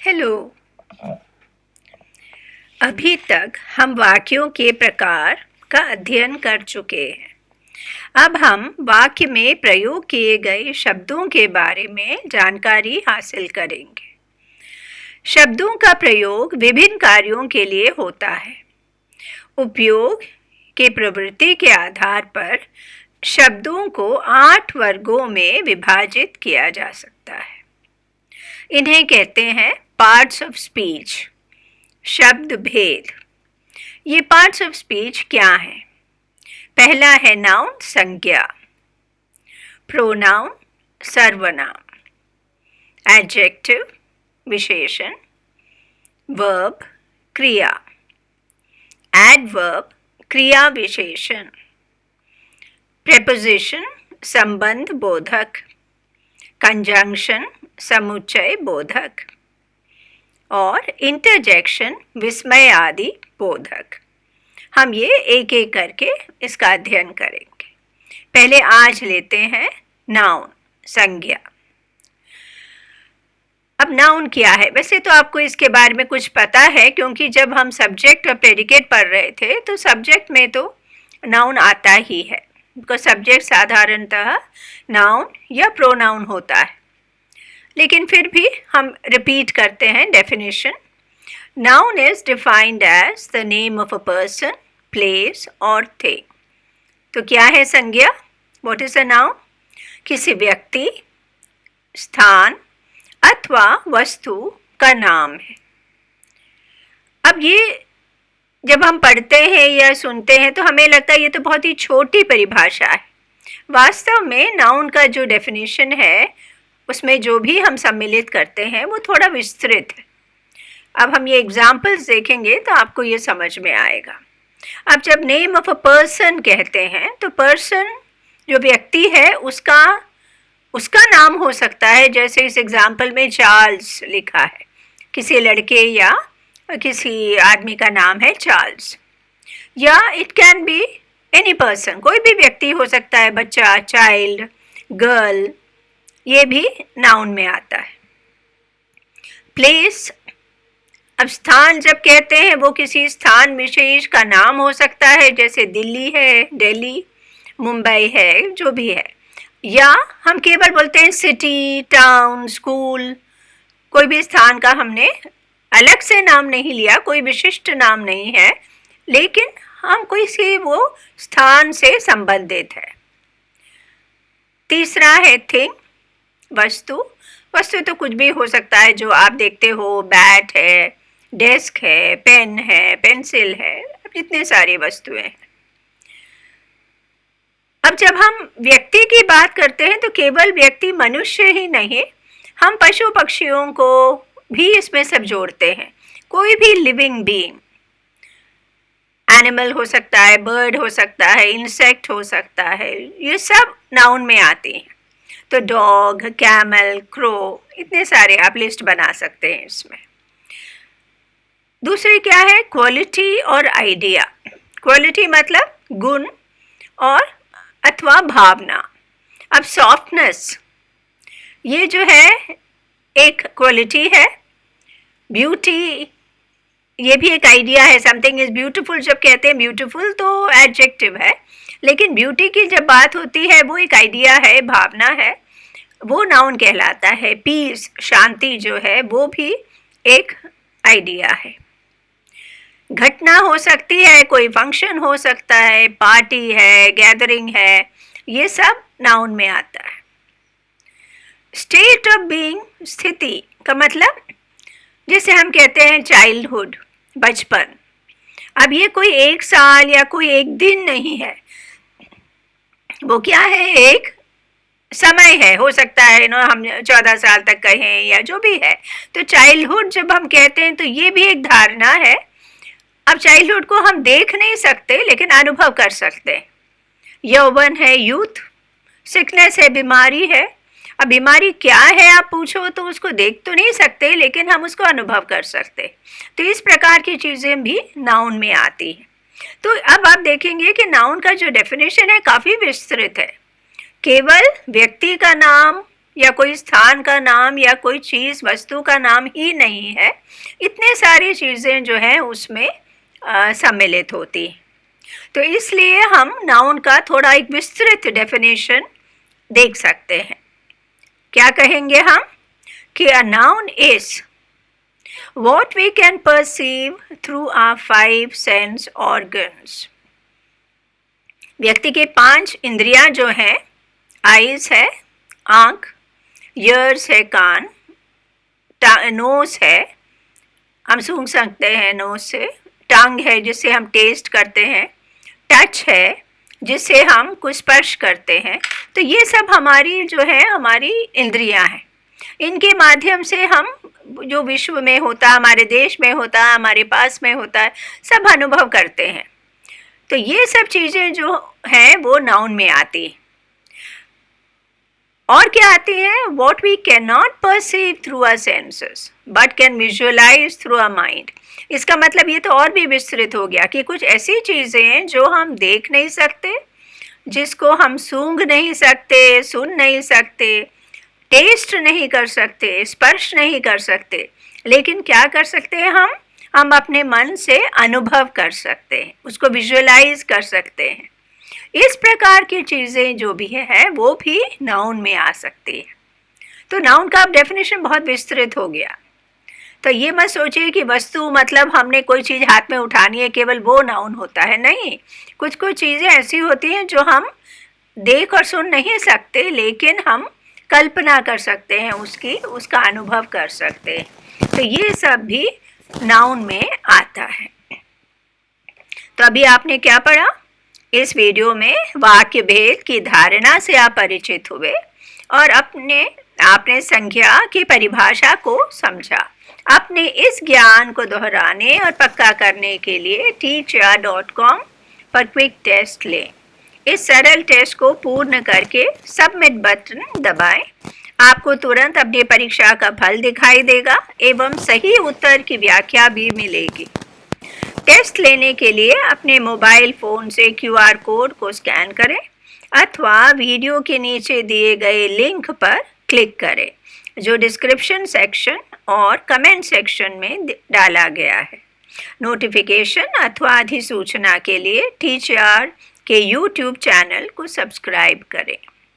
Hello. अभी तक हम वाक्यों के प्रकार का अध्ययन कर चुके हैं। अब हम वाक्य में प्रयोग किए गए शब्दों के बारे में जानकारी हासिल करेंगे। शब्दों का प्रयोग विभिन्न कार्यों के लिए होता है। उपयोग के प्रवृत्ति के आधार पर शब्दों को 8 वर्गों में विभाजित किया जा सकता है। इन्हें कहते हैं पार्ट्स ऑफ स्पीच, शब्द भेद। ये पार्ट्स ऑफ स्पीच क्या हैं? पहला है नाउन, संज्ञा, प्रोनाउन, सर्वनाम, एडजेक्टिव, विशेषण, वर्ब, क्रिया, एडवर्ब, क्रिया विशेषण, प्रेपोजिशन, संबंध बोधक, कंजंक्शन, समुच्चय बोधक, और इंटरजेक्शन, विस्मय आदि बोधक। हम ये एक एक करके इसका अध्ययन करेंगे। पहले आज लेते हैं नाउन, संज्ञा। अब नाउन क्या है? वैसे तो आपको इसके बारे में कुछ पता है, क्योंकि जब हम सब्जेक्ट और प्रेडिकेट पढ़ रहे थे तो सब्जेक्ट में तो नाउन आता ही है। उनका सब्जेक्ट साधारणतः नाउन या प्रोनाउन होता है, लेकिन फिर भी हम रिपीट करते हैं definition. Noun is defined as the name of a person, place और थिंग। तो क्या है संज्ञा? What is a noun? किसी व्यक्ति, स्थान अथवा वस्तु का नाम है। अब ये जब हम पढ़ते हैं या सुनते हैं तो हमें लगता है ये तो बहुत ही छोटी परिभाषा है। वास्तव में नाउन का जो डेफिनेशन है उसमें जो भी हम सम्मिलित करते हैं वो थोड़ा विस्तृत है। अब हम ये एग्जाम्पल्स देखेंगे तो आपको ये समझ में आएगा। अब जब नेम ऑफ अ पर्सन कहते हैं तो पर्सन जो व्यक्ति है उसका नाम हो सकता है। जैसे इस एग्जाम्पल में चार्ल्स लिखा है, किसी लड़के या किसी आदमी का नाम है चार्ल्स। या it can be any person, कोई भी व्यक्ति हो सकता है, बच्चा, चाइल्ड, गर्ल, ये भी नाउन में आता है। प्लेस, अब स्थान जब कहते हैं वो किसी स्थान विशेष का नाम हो सकता है, जैसे दिल्ली है, दिल्ली, मुंबई है, जो भी है। या हम केवल बोलते हैं सिटी, टाउन, स्कूल, कोई भी स्थान का हमने अलग से नाम नहीं लिया, कोई विशिष्ट नाम नहीं है, लेकिन हम कोई सी वो स्थान से संबंधित है। तीसरा है थिंग, वस्तु। वस्तु तो कुछ भी हो सकता है जो आप देखते हो, बैट है, डेस्क है, पेन है, पेंसिल है, इतने सारी वस्तुएं हैं। अब जब हम व्यक्ति की बात करते हैं तो केवल व्यक्ति मनुष्य ही नहीं, हम पशु पक्षियों को भी इसमें सब जोड़ते हैं। कोई भी लिविंग बीइंग, एनिमल हो सकता है, बर्ड हो सकता है, इंसेक्ट हो सकता है, ये सब नाउन में आते हैं। तो डॉग, कैमल, क्रो, इतने सारे आप लिस्ट बना सकते हैं इसमें। दूसरी क्या है? क्वालिटी और आइडिया। क्वालिटी मतलब गुण और अथवा भावना। अब सॉफ्टनेस, ये जो है एक क्वालिटी है। ब्यूटी, ये भी एक आइडिया है। समथिंग इज ब्यूटीफुल जब कहते हैं, ब्यूटीफुल तो एडजेक्टिव है, लेकिन ब्यूटी की जब बात होती है वो एक आइडिया है, भावना है, वो नाउन कहलाता है। पीस, शांति जो है वो भी एक आइडिया है। घटना हो सकती है, कोई फंक्शन हो सकता है, पार्टी है, गैदरिंग है, ये सब नाउन में आता है। स्टेट ऑफ बीइंग, स्थिति का मतलब जैसे हम कहते हैं चाइल्डहुड, बचपन। अब ये कोई एक साल या कोई एक दिन नहीं है, वो क्या है? एक समय है, हो सकता है ना हम 14 साल तक कहें या जो भी है। तो चाइल्डहुड जब हम कहते हैं तो ये भी एक धारणा है। अब चाइल्डहुड को हम देख नहीं सकते लेकिन अनुभव कर सकते हैं। यौवन है, यूथ। सिकनेस है, बीमारी है। अब बीमारी क्या है आप पूछो तो उसको देख तो नहीं सकते, लेकिन हम उसको अनुभव कर सकते। तो इस प्रकार की चीज़ें भी नाउन में आती हैं। तो अब आप देखेंगे कि नाउन का जो डेफिनेशन है काफ़ी विस्तृत है। केवल व्यक्ति का नाम या कोई स्थान का नाम या कोई चीज़ वस्तु का नाम ही नहीं है, इतने सारी चीज़ें जो हैं उसमें सम्मिलित होती। तो इसलिए हम नाउन का थोड़ा एक विस्तृत डेफिनेशन देख सकते हैं। क्या कहेंगे हम कि a noun is what we can perceive through our 5 sense organs. व्यक्ति के 5 इंद्रियां जो हैं, आईज है आँख, ईयर्स है कान, नोज है हम सूंघ सकते हैं नोज से, टंग है जिससे हम टेस्ट करते हैं, टच है जिससे हम कुछ स्पर्श करते हैं। तो ये सब हमारी जो है हमारी इंद्रियां हैं। इनके माध्यम से हम जो विश्व में होता है, हमारे देश में होता है, हमारे पास में होता है, सब अनुभव करते हैं। तो ये सब चीज़ें जो हैं वो नाउन में आती। और क्या आती हैं? What we can not perceive through our senses but can visualise through our mind. इसका मतलब ये तो और भी विस्तृत हो गया कि कुछ ऐसी चीज़ें हैं जो हम देख नहीं सकते, जिसको हम सूंघ नहीं सकते, सुन नहीं सकते, टेस्ट नहीं कर सकते, स्पर्श नहीं कर सकते, लेकिन क्या कर सकते हैं हम अपने मन से अनुभव कर सकते हैं, उसको विजुअलाइज कर सकते हैं। इस प्रकार की चीज़ें जो भी है वो भी नाउन में आ सकती है। तो नाउन का अब डेफिनेशन बहुत विस्तृत हो गया। तो ये मत सोचिए कि वस्तु मतलब हमने कोई चीज़ हाथ में उठानी है केवल वो नाउन होता है, नहीं। कुछ कुछ चीज़ें ऐसी होती हैं जो हम देख और सुन नहीं सकते, लेकिन हम कल्पना कर सकते हैं उसका अनुभव कर सकते हैं। तो ये सब भी नाउन में आता है। तो अभी आपने क्या पढ़ा? इस वीडियो में वाक्य भेद की धारणा से आप परिचित हुए और आपने संज्ञा की परिभाषा को समझा। अपने इस ज्ञान को दोहराने और पक्का करने के लिए teacher.com पर क्विक टेस्ट लें। इस सरल टेस्ट को पूर्ण करके सबमिट बटन दबाएं। आपको तुरंत अपनी परीक्षा का फल दिखाई देगा एवं सही उत्तर की व्याख्या भी मिलेगी। टेस्ट लेने के लिए अपने मोबाइल फ़ोन से QR कोड को स्कैन करें अथवा वीडियो के नीचे दिए गए लिंक पर क्लिक करें, जो डिस्क्रिप्शन सेक्शन और कमेंट सेक्शन में डाला गया है। नोटिफिकेशन अथवा अधिसूचना के लिए टीचर के YouTube चैनल को सब्सक्राइब करें।